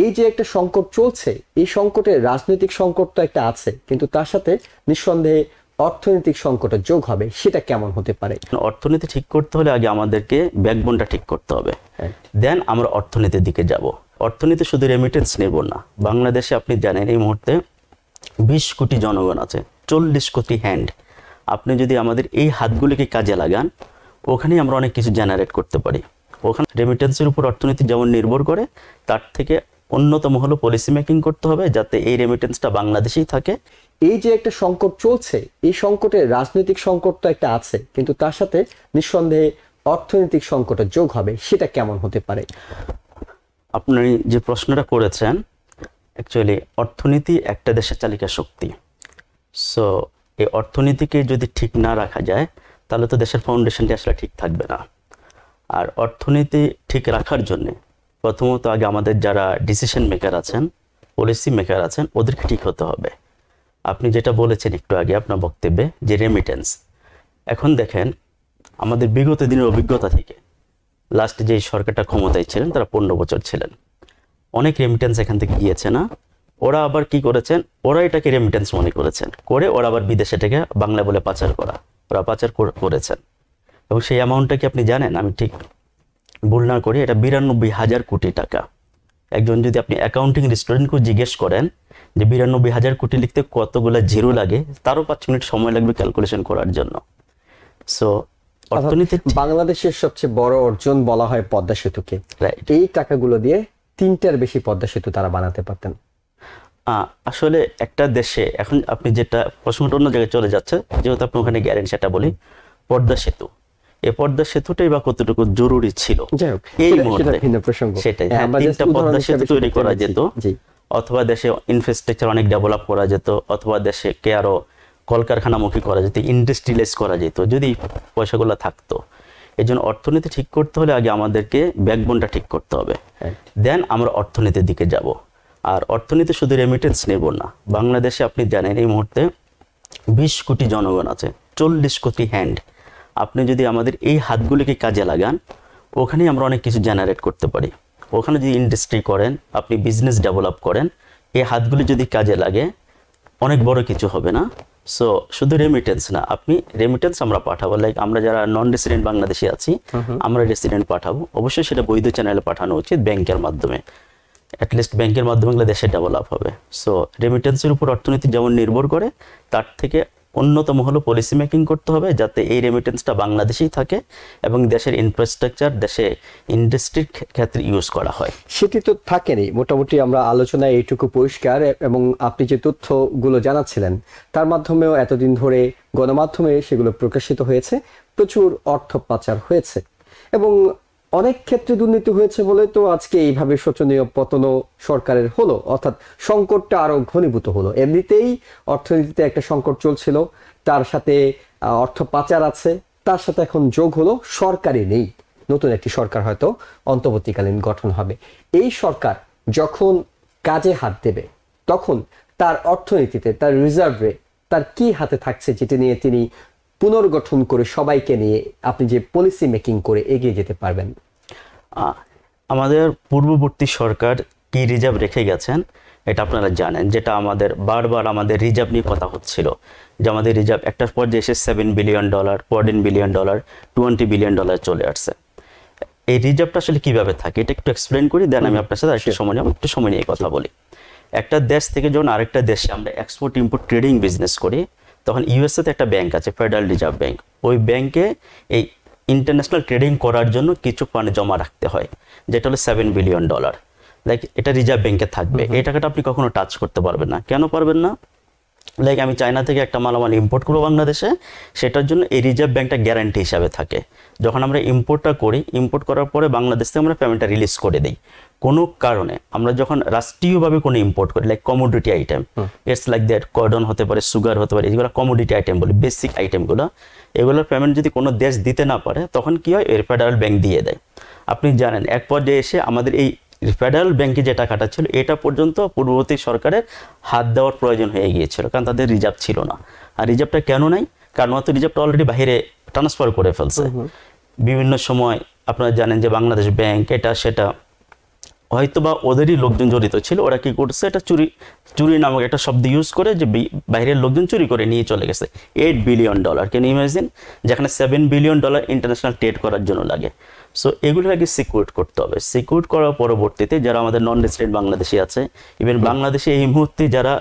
এই যে একটা সংকট চলছে, এই সংকটে রাজনৈতিক সংকট তো একটা আছে, কিন্তু তার সাথে নিঃসন্দেহে অর্থনৈতিক সংকটের যোগ হবে, সেটা কেমন হতে পারে? অর্থনীতি ঠিক করতে হলে আগে আমাদেরকে ব্যাকবোনটা ঠিক করতে হবে, দেন আমরা অর্থনীতির দিকে যাব। অর্থনীতি শুধু রেমিটেন্স নির্ভর না। বাংলাদেশে আপনি জানেন এই মুহূর্তে 20 কোটি জনগণ আছে, 40 কোটি হ্যান্ড। আপনি যদি আমাদের এই হাতগুলিকে কাজে লাগান, ওখানেই আমরা অনেক কিছু জেনারেট করতে পারি। ওখানে রেমিটেন্সের উপর অর্থনীতি যেমন নির্ভর করে, তার থেকে অন্যতম হলো পলিসি মেকিং করতে হবে যাতে এই রেমিটেন্সটা বাংলাদেশেই থাকে। এই যে একটা সংকট চলছে, এই সংকটে রাজনৈতিক সংকট তো একটা আছে, কিন্তু তার সাথে নিঃসন্দেহে অর্থনৈতিক সংকটের যোগ হবে, সেটা কেমন হতে পারে? আপনি যে প্রশ্নটা করেছেন, অ্যাকচুয়ালি অর্থনীতি একটা দেশের চালিকা শক্তি। সো এই অর্থনীতিকে যদি ঠিক না রাখা যায়, তাহলে তো দেশের ফাউন্ডেশনটি আসলে ঠিক থাকবে না। আর অর্থনীতি ঠিক রাখার জন্যে প্রথমত আগে আমাদের যারা ডিসিশন মেকার আছেন, পলিসি মেকার আছেন, ওদেরকে ঠিক হতে হবে। আপনি যেটা বলেছেন একটু আগে আপনার বক্তব্যে, যে রেমিটেন্স, এখন দেখেন আমাদের বিগত দিনের অভিজ্ঞতা থেকে, লাস্ট যেই সরকারটা ক্ষমতায় ছিলেন তারা 15 বছর ছিলেন, অনেক রেমিটেন্স এখান থেকে গিয়েছে না? ওরা আবার কি করেছেন, ওরা এটাকে রেমিটেন্স মনে করেছেন, করে ওরা আবার বিদেশে এটাকে বাংলা বলে পাচার করা, ওরা পাচার করেছেন। এবং সেই অ্যামাউন্টটা কি আপনি জানেন? আমি ঠিক ভুল না করি এটা 92,000 কোটি টাকা। একজন যদি আপনি অ্যাকাউন্টিং স্টুডেন্টকেও জিজ্ঞেস করেন যে 92,000 কোটি লিখতে কতগুলো জিরো লাগে, তারও 5 মিনিট সময় লাগবে ক্যালকুলেশন করার জন্য। সো অর্থনীতি, বাংলাদেশের সবচেয়ে বড় অর্জন বলা হয় পদ্মা সেতুকে। এই টাকাগুলো দিয়ে 3টার বেশি পদ্মা সেতু তারা বানাতে পারতেন। আসলে একটা দেশে এখন আপনি যেটা প্রশ্নটা অন্য জায়গায় চলে যাচ্ছে, যেহেতু আপনি ওখানে গেলেন, সেটা বলি। পদ্মা সেতু, এই পদ্মা সেতুটাই বা কতটুকু জরুরি ছিল এই মুহূর্তে, সেটাই। 3টা পদ্মা সেতু তৈরি করা যেত, অথবা দেশে ইনফ্রাস্ট্রাকচার অনেক ডেভেলপ করা যেত, অথবা দেশকে আরো কলকারখানামুখী করা যেত, ইন্ডাস্ট্রিয়ালাইজ করা যেত, যদি পয়সাগুলো থাকতো। এই জন্য অর্থনীতি ঠিক করতে হলে আগে আমাদেরকে ব্যাকবোনটা ঠিক করতে হবে, দেন আমরা অর্থনীতির দিকে যাব। আর অর্থনীতি শুধু রেমিটেন্স নির্ভর না। বাংলাদেশে আপনি জানেন এই মুহূর্তে 20 কোটি জনগণ আছে, 40 কোটি হ্যান্ড। আপনি যদি আমাদের এই হাতগুলিকে কাজে লাগান, ওখানেই আমরা অনেক কিছু জেনারেট করতে পারি। ওখানে যদি ইন্ডাস্ট্রি করেন, আপনি বিজনেস ডেভেলপ করেন, এই হাতগুলি যদি কাজে লাগে, অনেক বড় কিছু হবে না? সো শুধু রেমিটেন্স না, আপনি রেমিটেন্স আমরা পাঠাবো, লাইক আমরা যারা নন রেসিডেন্ট বাংলাদেশি আছি, আমরা রেসিডেন্ট পাঠাবো। অবশ্যই সেটা বৈধ চ্যানেলে পাঠানো উচিত, ব্যাংকের মাধ্যমে। অ্যাটলিস্ট ব্যাংকের মাধ্যমে দেশে ডেভেলপ হবে। সো রেমিটেন্সের উপর অর্থনীতি যেমন নির্ভর করে, তার থেকে অন্যতম হলো পলিসি মেকিং করতে হবে যাতে এই রেমিটেন্সটা বাংলাদেশেই থাকে এবং দেশের ইনফ্রাস্ট্রাকচার, দেশে ইন্ডাস্ট্রির ক্ষেত্রে ইউজ করা হয়। সেটি তো থাকেনি, মোটামুটি আমরা আলোচনায় এইটুকু পরিষ্কার। এবং আপনি যে তথ্যগুলো জানাচ্ছিলেন, তার মাধ্যমেও এতদিন ধরে গণমাধ্যমে সেগুলো প্রকাশিত হয়েছে, প্রচুর অর্থ পাচার হয়েছে এবং অনেক ক্ষেত্রে দুর্নীতি হয়েছে বলে তো আজকে এইভাবে শোচনীয় পতনও সরকারের হলো, অর্থাৎ সংকটটা আরো ঘনীভূত হলো। এমনিতেই অর্থনীতিতে একটা সংকট চলছিল, তার সাথে অর্থ পাচার আছে, তার সাথে এখন যোগ হলো সরকারই নেই, নতুন একটি সরকার হয়তো অন্তর্বর্তীকালীন গঠন হবে। এই সরকার যখন কাজে হাত দেবে, তখন তার অর্থনীতিতে, তার রিজার্ভে তার কি হাতে থাকছে, যেটা নিয়ে তিনি পুনর্গঠন করে সবাইকে নিয়ে আপনি যে পলিসি মেকিং করে এগিয়ে যেতে পারবেন? আমাদের পূর্ববর্তী সরকার কি রিজার্ভ রেখে গেছেন এটা আপনারা জানেন, যেটা আমাদের বারবার আমাদের রিজার্ভ নিয়ে কথা হচ্ছিল, যে আমাদের রিজার্ভ একটা পর্যায়ে এসে $7 বিলিয়ন, $14 বিলিয়ন, $20 বিলিয়ন চলে আসছে। এই রিজার্ভটা আসলে কিভাবে থাকে এটা একটু এক্সপ্লেন করি, দেন আমি আপনার সাথে একটু সময় নিয়ে কথা বলি। একটা দেশ থেকে যখন আরেকটা দেশে আমরা এক্সপোর্ট ইম্পোর্ট ট্রেডিং বিজনেস করি, তখন ইউএসএতে একটা ব্যাংক আছে, ফেডারেল রিজার্ভ ব্যাংক। ওই ব্যাংকে এই ইন্টারন্যাশনাল ট্রেডিং করার জন্য কিছু ফান্ড জমা রাখতে হয়, যেটা হলো $7 বিলিয়ন। লাইক এটা রিজার্ভ ব্যাংকে থাকবে, এই টাকাটা আপনি কখনো টাচ করতে পারবেন না। কেন পারবেন না? লাইক আমি চায়না থেকে একটা মালামাল ইম্পোর্ট করবো বাংলাদেশে, সেটার জন্য এই রিজার্ভ ব্যাংকটা গ্যারান্টি হিসাবে থাকে। যখন আমরা ইম্পোর্টটা করি, ইম্পোর্ট করার পরে বাংলাদেশ থেকে আমরা পেমেন্টটা রিলিজ করে দিই। কোনো কারণে আমরা যখন রাষ্ট্রীয়ভাবে কোনো ইম্পোর্ট করি, like commodity item, it's like that, cordon হতে পারে, সুগার হতে পারে, এগুলো কমোডিটি আইটেম বলি, বেসিক আইটেমগুলো। এগুলোর পেমেন্ট যদি কোনো দেশ দিতে না পারে, তখন কি হয়, এর ফেডারেল ব্যাংক দিয়ে দেয়। আপনি জানেন এক পর্যায়ে এসে আমাদের এই ফেডারেল ব্যাংকে যে টাকাটা ছিল, এটা পর্যন্ত পূর্ববর্তী সরকারের হাত দেওয়ার প্রয়োজন হয়ে গিয়েছিল, কারণ তাদের রিজার্ভ ছিল না। আর রিজার্ভটা কেন নাই? কারণ হয়তো রিজার্ভটা অলরেডি বাইরে ট্রান্সফার করে ফেলছে। বিভিন্ন সময় আপনারা জানেন যে বাংলাদেশ ব্যাংক এটা সেটা হয়তো বা ওদেরই লোকজন জড়িত ছিল, ওরা কি করছে, এটা চুরি নামক একটা শব্দ ইউজ করে যে বাইরের লোকজন চুরি করে নিয়ে চলে গেছে $8 বিলিয়ন। ক্যান ইউ ইমাজিন, যেখানে $7 বিলিয়ন ইন্টারন্যাশনাল ট্রেড করার জন্য লাগে। সো এগুলো আগে সিকিউর করতে হবে। সিকিউর করার পরবর্তীতে যারা আমাদের নন রেসিডেন্ট বাংলাদেশি আছে, ইভেন বাংলাদেশে এই মুহূর্তে যারা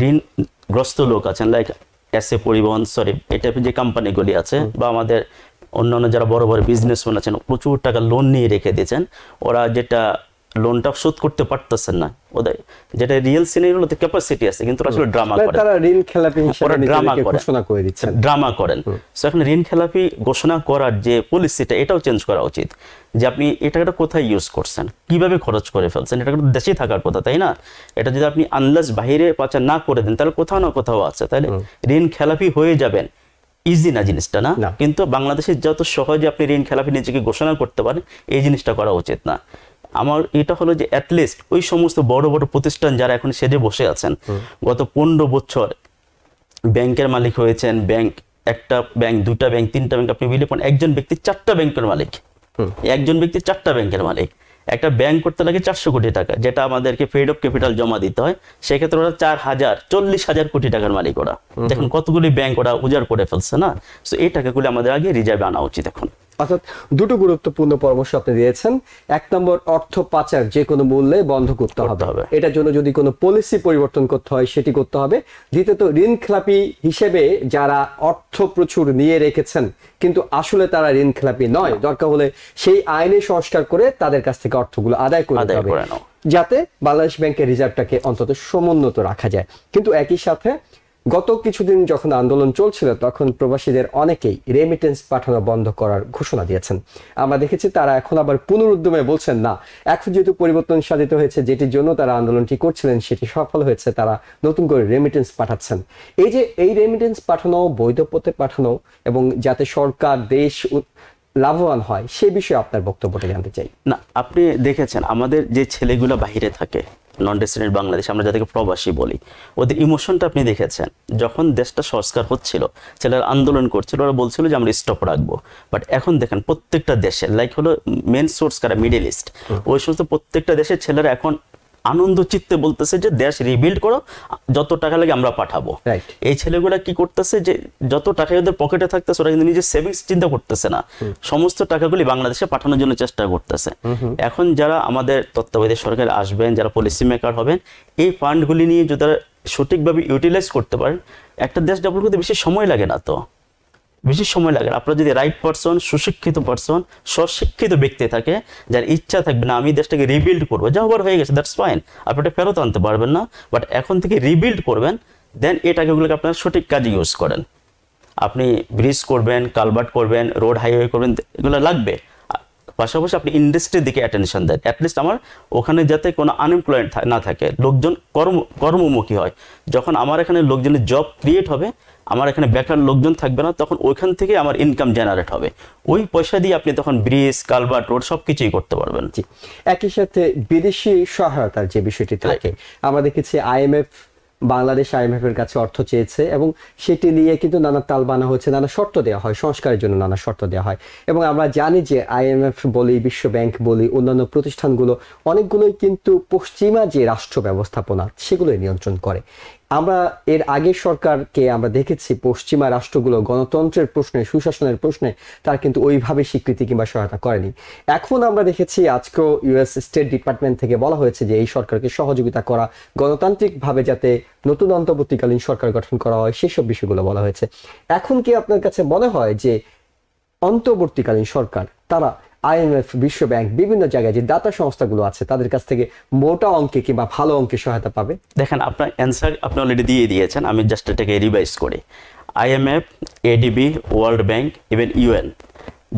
ঋণগ্রস্ত লোক আছেন, লাইক এসএ পরিবহন, সরি এই টাইপের যে কোম্পানিগুলি আছে, বা আমাদের অন্যান্য যারা বড় বড় বিজনেসম্যান আছেন, প্রচুর টাকা লোন নিয়ে রেখে দিয়েছেন, ওরা যেটা লোনটা শোধ করতে পারতেছেন না, ওদের যেটা রিয়েল সিনারিওতে ক্যাপাসিটি আছে, কিন্তু আসলে ড্রামা করেন, তারা ঋণ খেলাপি হিসেবে নিজেদেরকে ঘোষণা করে দিচ্ছেন, ড্রামা করেন। সো এখন ঋণ খেলাপি ঘোষণা করার যে পলিসিটা, এটাও চেঞ্জ করা উচিত, যে আপনি এই টাকাটা কোথায় ইউজ করছেন, কিভাবে খরচ করে ফেলছেন, এটা কিন্তু দেশেই থাকার কথা, তাই না? এটা যদি আপনি আনলেস বাইরে পাচার না করে দেন, তাহলে কোথাও না কোথাও আছে, তাহলে ঋণ খেলাপি হয়ে যাবেন। ইজি না জিনিসটা, না? কিন্তু বাংলাদেশে যত সহজে আপনি ঋণ খেলাপি নিজেকে ঘোষণা করতে পারেন, এই জিনিসটা করা উচিত না। আমার এটা হলো যে অ্যাটলিস্ট ওই সমস্ত বড় বড় প্রতিষ্ঠান যারা এখন সেজে বসে আছেন, গত 15 বছর ব্যাংকের মালিক হয়েছেন, ব্যাংক, একটা ব্যাংক, দুটা ব্যাংক, তিনটা ব্যাংক, আপনি মিলে একজন ব্যক্তি 4টা ব্যাংকের মালিক, একজন ব্যক্তি 4টা ব্যাংকের মালিক। একটা ব্যাংক করতে লাগে 400 কোটি টাকা, যেটা আমাদেরকে পেড অফ ক্যাপিটাল জমা দিতে হয়, সেক্ষেত্রে ওরা 40,000 কোটি টাকার মালিক। ওরা দেখুন কতগুলি ব্যাংক ওরা উজাড় করে ফেলছে, না? সো এই টাকাগুলি আমাদের আগে রিজার্ভে আনা উচিত এখন। অর্থাৎ দুটো গুরুত্বপূর্ণ পরামর্শ আপনি দিয়েছেন। এক নম্বর, অর্থ পাচার যে কোনো মূল্যে বন্ধ করতে হবে, এটার জন্য যদি কোনো পলিসি পরিবর্তন করতে হয় সেটি করতে হবে। দ্বিতীয়ত, ঋণ খেলাপি হিসেবে যারা অর্থ প্রচুর নিয়ে রেখেছেন কিন্তু আসলে তারা ঋণ খেলাপি নয়, দরকার হলে সেই আইনে সংস্কার করে তাদের কাছ থেকে অর্থগুলো আদায় করতে হবে, যাতে বাংলাদেশ ব্যাংকের রিজার্ভটাকে অন্তত সমুন্নত রাখা যায়। কিন্তু একই সাথে গত কিছুদিন যখন আন্দোলন চলছিল, তখন প্রবাসীদের অনেকেই রেমিটেন্স পাঠানো বন্ধ করার ঘোষণা দিয়েছেন। আমরা দেখেছি তারা এখন আবার পুনরুদ্যমে বলছেন, না, এখন যেহেতু পরিবর্তন সাধিত হয়েছে, যেটির জন্য তারা আন্দোলনটি করছিলেন সেটি সফল হয়েছে, তারা নতুন করে রেমিটেন্স পাঠাচ্ছেন। এই যে এই রেমিটেন্স পাঠানো, বৈধ পথে পাঠানো, এবং যাতে সরকার, দেশ লাভবান হয়, সে বিষয়ে আপনার বক্তব্যটা জানতে চাই। না, আপনি দেখেছেন আমাদের যে ছেলেগুলো বাহিরে থাকে, নন রেসিডেন্ট বাংলাদেশ, আমরা যাদেরকে প্রবাসী বলি, ওদের ইমোশনটা আপনি দেখেছেন। যখন দেশটা সংস্কার হচ্ছিল, ছেলেরা আন্দোলন করছিল, ওরা বলছিল যে আমরা স্টপ রাখবো। বাট এখন দেখেন প্রত্যেকটা দেশে, লাইক হলো মেন সোর্স কারা, মিডল ইস্ট, ওই সমস্ত প্রত্যেকটা দেশের ছেলেরা এখন আনন্দ চিত্তে বলতেছে যে দেশ রিবিল্ড করো, যত টাকা লাগে আমরা পাঠাবো। এই ছেলেগুলা কি করতেছে, যে যত টাকা ওদের পকেটে থাকতেছে, ওরা কিন্তু নিজের সেভিংস চিন্তা করতেছে না, সমস্ত টাকাগুলি বাংলাদেশে পাঠানোর জন্য চেষ্টা করতেছে। এখন যারা আমাদের তত্ত্বাবধায়ক সরকারে আসবেন, যারা পলিসি মেকার হবেন, এই ফান্ডগুলি নিয়ে যদি সঠিকভাবে ইউটিলাইজ করতে পারেন, একটা দেশ ডেভেলপ করতে বেশি সময় লাগে না, তো বেশি সময় লাগে। আপনার যদি রাইট পারসন, সুশিক্ষিত পারসন, স্বশিক্ষিত ব্যক্তি থাকে, যার ইচ্ছা থাকবে না আমি দেশটাকে রিবিল্ড করবো, যা হবার হয়ে গেছে, দ্যাটস ফাইন, আপনি এটা ফেরত আনতে পারবেন না, বাট এখন থেকে রিবিল্ড করবেন, দেন এই টাকাগুলোকে আপনার সঠিক কাজে ইউজ করেন। আপনি ব্রিজ করবেন, কালভার্ট করবেন, রোড হাইওয়ে করবেন, এগুলো লাগবে। পাশাপাশি আপনি ইন্ডাস্ট্রির দিকে অ্যাটেনশন দেন, অ্যাটলিস্ট আমার ওখানে যাতে কোনো আনএমপ্লয়েড না থাকে, লোকজন কর্মমুখী হয়। যখন আমার এখানে লোকজনের জব ক্রিয়েট হবে, আমার এখানে বেকার লোকজন থাকবে না, তখন ওইখান থেকে আমার ইনকাম জেনারেট হবে। ওই পয়সা দিয়ে আপনি তখন ব্রিজ, কালভার্ট, রোড সবকিছুই করতে পারবেন। একই সাথে বিদেশি সহায়তার যে বিষয়টি থাকে, আমরা দেখেছি আইএমএফ, বাংলাদেশ আইএমএফ এর কাছে অর্থ চেয়েছে, এবং সেটি নিয়ে কিন্তু নানা তাল বানা হচ্ছে, নানা শর্ত দেওয়া হয়, সংস্কারের জন্য নানা শর্ত দেওয়া হয়। এবং আমরা জানি যে আইএমএফ বলি, বিশ্ব ব্যাংক বলি, অন্যান্য প্রতিষ্ঠানগুলো অনেকগুলোই কিন্তু পশ্চিমা যে রাষ্ট্র ব্যবস্থাপনা সেগুলোই নিয়ন্ত্রণ করে। আমরা এর আগের সরকারকে আমরা দেখেছি পশ্চিমা রাষ্ট্রগুলো গণতন্ত্রের প্রশ্নে, সুশাসনের প্রশ্নে তারা কিন্তু ওইভাবে স্বীকৃতি কিংবা সহায়তা করেনি। এখন আমরা দেখেছি আজকেও ইউএস স্টেট ডিপার্টমেন্ট থেকে বলা হয়েছে যে এই সরকারকে সহযোগিতা করা, গণতান্ত্রিকভাবে যাতে নতুন অন্তর্বর্তীকালীন সরকার গঠন করা হয়, সেসব বিষয়গুলো বলা হয়েছে। এখন কি আপনার কাছে মনে হয় যে অন্তর্বর্তীকালীন সরকার তারা আইএমএফ, বিশ্ব ব্যাংক, বিভিন্ন জায়গায় যে দাতা সংস্থাগুলো আছে তাদের কাছ থেকে মোটা অঙ্কে কিংবা ভালো অঙ্কে সহায়তা পাবে? দেখেন, আপনার অ্যান্সার আপনি অলরেডি দিয়ে দিয়েছেন, আমি জাস্ট এটাকে রিভাইজ করি। IMF, ADB, world bank, even UN,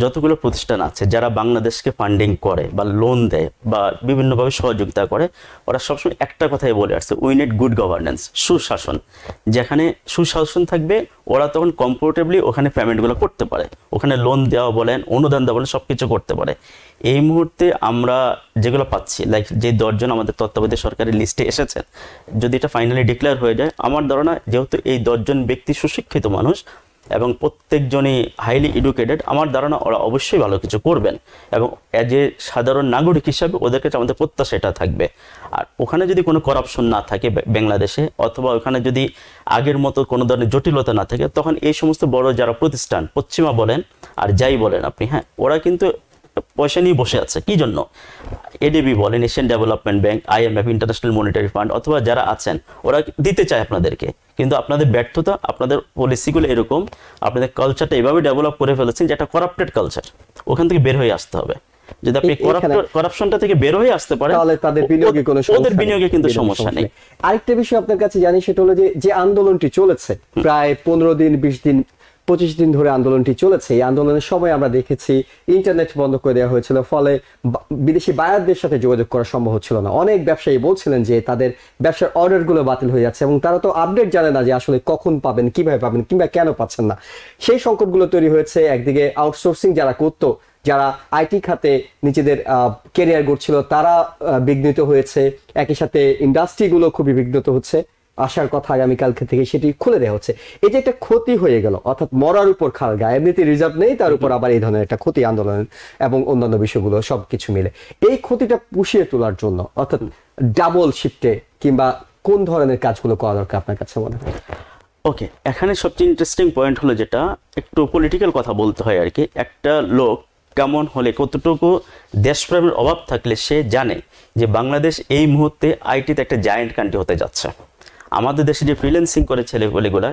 যতগুলো প্রতিষ্ঠান আছে যারা বাংলাদেশকে ফান্ডিং করে বা লোন দেয় বা বিভিন্নভাবে সহযোগিতা করে, ওরা সবসময় একটা কথাই বলে আসছে, উই নিড গুড গভর্নেন্স, সুশাসন। যেখানে সুশাসন থাকবে, ওরা তখন কমফোর্টেবলি ওখানে পেমেন্টগুলো করতে পারে, ওখানে লোন দেওয়া বলেন, অনুদান দেওয়া বলেন, সব কিছু করতে পারে। এই মুহূর্তে আমরা যেগুলো পাচ্ছি, লাইক যে 10 জন আমাদের তত্ত্বাবধায়ক সরকারের লিস্টে এসেছেন, যদি এটা ফাইনালি ডিক্লেয়ার হয়ে যায়, আমার ধারণা যেহেতু এই 10 জন ব্যক্তি সুশিক্ষিত মানুষ, এবং প্রত্যেকজনই হাইলি এডুকেটেড, আমার ধারণা ওরা অবশ্যই ভালো কিছু করবেন এবং অ্যাজ এ সাধারণ নাগরিক হিসাবে ওদের কাছে আমাদের প্রত্যাশা এটা থাকবে। আর ওখানে যদি কোনো করাপশন না থাকে বাংলাদেশে, অথবা ওখানে যদি আগের মতো কোনো ধরনের জটিলতা না থাকে, তখন এই সমস্ত বড় যারা প্রতিষ্ঠান পশ্চিমা বলেন আর যাই বলেন আপনি, হ্যাঁ, ওরা কিন্তু পয়সা নিয়ে বসে আছে। কি জন্য? এডিবি বলেন, Asian development bank, IMF, international monetary fund, অথবা যারা আছেন ওরা দিতে চায় আপনাদেরকে, কিন্তু আপনাদের ব্যর্থতা, আপনাদের পলিসিগুলো এরকম, আপনাদের কালচারটা এভাবে ডেভেলপ করে ফেলেছেন যে একটা করাপ্টেড কালচার, ওখান থেকে বের হয়ে আসতে হবে। যদি আপনি করাপশনটা থেকে বের হয়ে আসতে পারেন তাহলে তাদের বিনিয়োগে কোনো সমস্যা, ওদের বিনিয়োগে কিন্তু সমস্যা নেই। আরেকটা বিষয় আপনার কাছে জানি, সেটা হলো যে আন্দোলনটি চলেছে প্রায় 15 দিন, 20 দিন, 25 দিন ধরে আন্দোলনটি চলেছে। এই আন্দোলনের সময় আমরা দেখেছি ইন্টারনেট বন্ধ করে দেওয়া হয়েছিল, ফলে বিদেশি বায়ারদের সাথে যোগাযোগ করা সম্ভব হচ্ছিল না। অনেক ব্যবসায়ী বলছিলেন যে তাদের ব্যবসার অর্ডারগুলো বাতিল হয়ে যাচ্ছে এবং তারা তো আপডেট জানে না যে আসলে কখন পাবেন, কিভাবে পাবেন, কিংবা কেন পাচ্ছেন না। সেই সংকটগুলো তৈরি হয়েছে। একদিকে আউটসোর্সিং যারা করতো, যারা আইটি খাতে নিজেদের ক্যারিয়ার গড়ছিল, তারা বিঘ্নিত হয়েছে। একই সাথে ইন্ডাস্ট্রিগুলো খুবই বিঘ্নিত হচ্ছে। আসার কথা আগামীকালকে থেকে সেটি খুলে দেওয়া হচ্ছে। এই যে একটা ক্ষতি হয়ে গেল, অর্থাৎ মরার উপর খালগা, এমনিতে রিজার্ভ নেই, তার উপর আবার এই ধরনের একটা ক্ষতি, আন্দোলন এবং অন্যান্য বিষয়গুলো সবকিছু মিলে এই ক্ষতিটা পুষিয়ে তোলার জন্য, অর্থাৎ ডাবল শিফটে কিংবা কোন ধরনের কাজগুলো করা দরকার আপনার কাছে মনে হয়? ওকে, এখানে সবচেয়ে ইন্টারেস্টিং পয়েন্ট হলো যেটা একটু পলিটিক্যাল কথা বলতে হয় আর কি। একটা লোক কেমন হলে, কতটুকু দেশপ্রেমের অভাব থাকলে সে জানে যে বাংলাদেশ এই মুহূর্তে আইটিতে একটা জায়ান্ট কান্ট্রি হতে যাচ্ছে। আমাদের দেশে যে ফ্রিল্যান্সিং করে ছেলেগুলা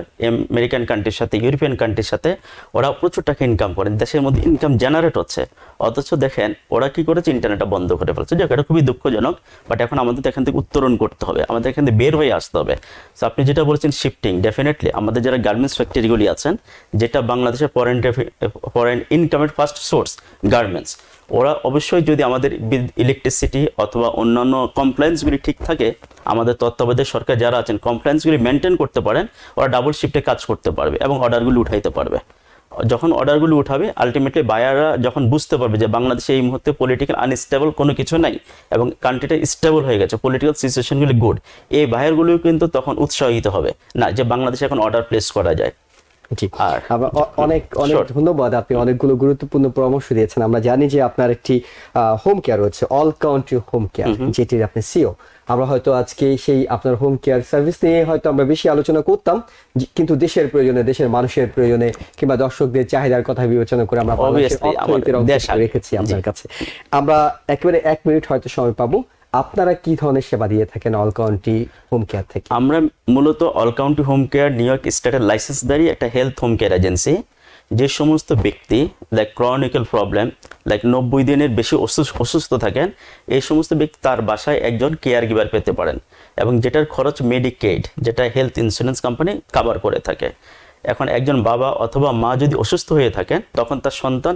আমেরিকান কান্ট্রির সাথে, ইউরোপিয়ান কান্ট্রির সাথে, ওরা প্রচুর টাকা ইনকাম করে, দেশের মধ্যে ইনকাম জেনারেট হচ্ছে, অথচ দেখেন ওরা কি করেছে, ইন্টারনেটটা বন্ধ করে ফেলছে। যাক, এটা খুবই দুঃখজনক, বাট এখন আমাদের এখান থেকে উত্তরণ করতে হবে, আমাদের এখান থেকে বের হয়ে আসতে হবে। সো আপনি যেটা বলেছেন শিফটিং, ডেফিনেটলি আমাদের যারা গার্মেন্টস ফ্যাক্টরিগুলি আছেন, যেটা বাংলাদেশের ফরেন ইনকামের ফার্স্ট সোর্স গার্মেন্টস, ওরা অবশ্যই যদি আমাদের ইলেকট্রিসিটি অথবা অন্যান্য কমপ্লায়েন্সগুলি ঠিক থাকে, আমাদের তত্ত্বাবধায়ক সরকার যারা আছেন কমপ্লায়েন্সগুলি মেনটেন করতে পারেন, ওরা ডাবল শিফটে কাজ করতে পারবে এবং অর্ডারগুলি উঠাইতে পারবে। যখন অর্ডারগুলি উঠাবে, আলটিমেটলি বায়াররা যখন বুঝতে পারবে যে বাংলাদেশে এই মুহূর্তে পলিটিক্যাল আনস্টেবল কোনো কিছু নাই এবং কান্ট্রিটা স্টেবল হয়ে গেছে, পলিটিক্যাল সিচুয়েশনগুলি গুড, এই বায়ারগুলিও কিন্তু তখন উৎসাহিত হবে না যে বাংলাদেশে এখন অর্ডার প্লেস করা যায়। অনেক অনেক ধন্যবাদ, আপনি অনেকগুলো গুরুত্বপূর্ণ পরামর্শ দিয়েছেন। আমরা জানি যে আপনার একটি হোম কেয়ার রয়েছে, অল কান্ট্রি হোম কেয়ার, যেটির আপনি সিও। আমরা হয়তো আজকে সেই আপনার হোম কেয়ার সার্ভিস নিয়ে হয়তো আমরা বেশি আলোচনা করতাম, কিন্তু দেশের প্রয়োজনে, দেশের মানুষের প্রয়োজনে কিংবা দর্শকদের চাহিদার কথা বিবেচনা করে আমরা রেখেছি আপনার কাছে। আমরা একেবারে 1 মিনিট হয়তো সময় পাবো। আপনারা কি ধরনের সেবা দিয়ে থাকেন অল কাউন্টি হোম কেয়ার থেকে? আমরা মূলত all county home care new York স্টেটের লাইসেন্সধারী একটা হেলথ হোম কেয়ার এজেন্সি। যে সমস্ত ব্যক্তি লাইক ক্রনিক্যাল প্রবলেম, লাইক 90 দিনের বেশি অসুস্থ থাকেন, এই সমস্ত ব্যক্তি তার বাসায় একজন কেয়ার গিভার পেতে পারেন এবং যেটার খরচ মেডিকেড, যেটা হেলথ ইন্স্যুরেন্স কোম্পানি কভার করে থাকে। এখন একজন বাবা অথবা মা যদি অসুস্থ হয়ে থাকেন, তখন তার সন্তান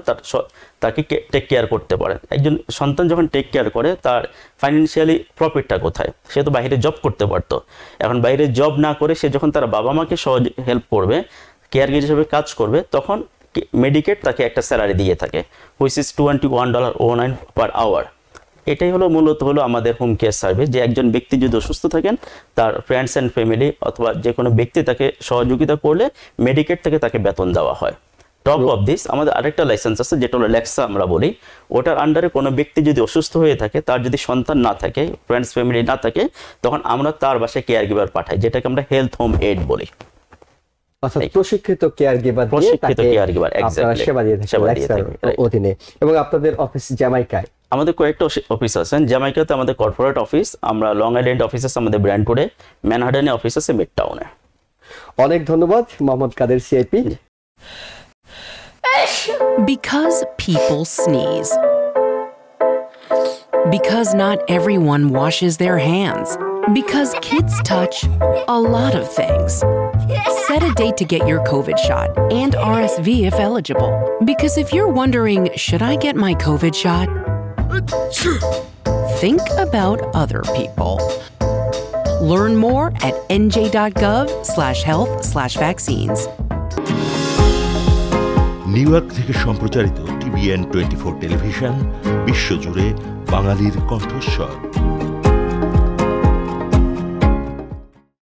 তাকে টেক কেয়ার করতে পারেন। একজন সন্তান যখন টেক কেয়ার করে, তার ফাইন্যান্সিয়ালি প্রফিটটা কোথায়? সে তো বাইরে জব করতে পারতো, এখন বাইরে জব না করে সে যখন তার বাবা মাকে সহজ হেল্প করবে, কেয়ার গিভার হিসেবে কাজ করবে, তখন মেডিকেড তাকে একটা স্যালারি দিয়ে থাকে, হুইচ ইজ $21.09 পার আওয়ার। এটাই হলো মূলত হলো আমাদের হোম কেয়ার সার্ভিস, যে একজন ব্যক্তি যদি অসুস্থ থাকেন, তার ফ্রেন্ডস অ্যান্ড ফ্যামিলি অথবা যে কোনো ব্যক্তি তাকে সহযোগিতা করলে মেডিকেড থেকে তাকে বেতন দেওয়া হয়। টপ অফ দিস আমাদের আরেকটা লাইসেন্স আছে, যেটা হলো লেক্সা আমরা বলি। ওটার আন্ডারে কোনো ব্যক্তি যদি অসুস্থ হয়ে থাকে, তার যদি সন্তান না থাকে, ফ্রেন্ডস ফ্যামিলি না থাকে, তখন আমরা তার বাসায় কেয়ার গিভার পাঠাই, যেটাকে আমরা হেলথ হোম এড বলি। প্রশিক্ষিত কেয়ার গিভার আপনারা সেবা দিয়ে থাকেন অধীনে। এবং আপনাদের অফিস জ্যামাইকায়? আমাদের কয়েকটা অফিস আছেন। জ্যামাইকাতে আমাদের কর্পোরেট অফিস, আমরা লং আইল্যান্ড অফিস আছে আমাদের ব্র্যান্ডপুরে, ম্যানহাটনে অফিস আছে মিড টাউনে। অনেক ধন্যবাদ মোহাম্মদ কাদের, CIP. Because people sneeze. Because not everyone washes their hands. Because kids touch a lot of things. Set a date to get your COVID shot and RSV if eligible. Because if you're wondering, should I get my COVID shot? Think about other people. Learn more at nj.gov/health/vaccines. New York থেকে সম্প্রচারিত TVN 24 television বিশ্বজুড়ে বাঙালির কণ্ঠস্বর।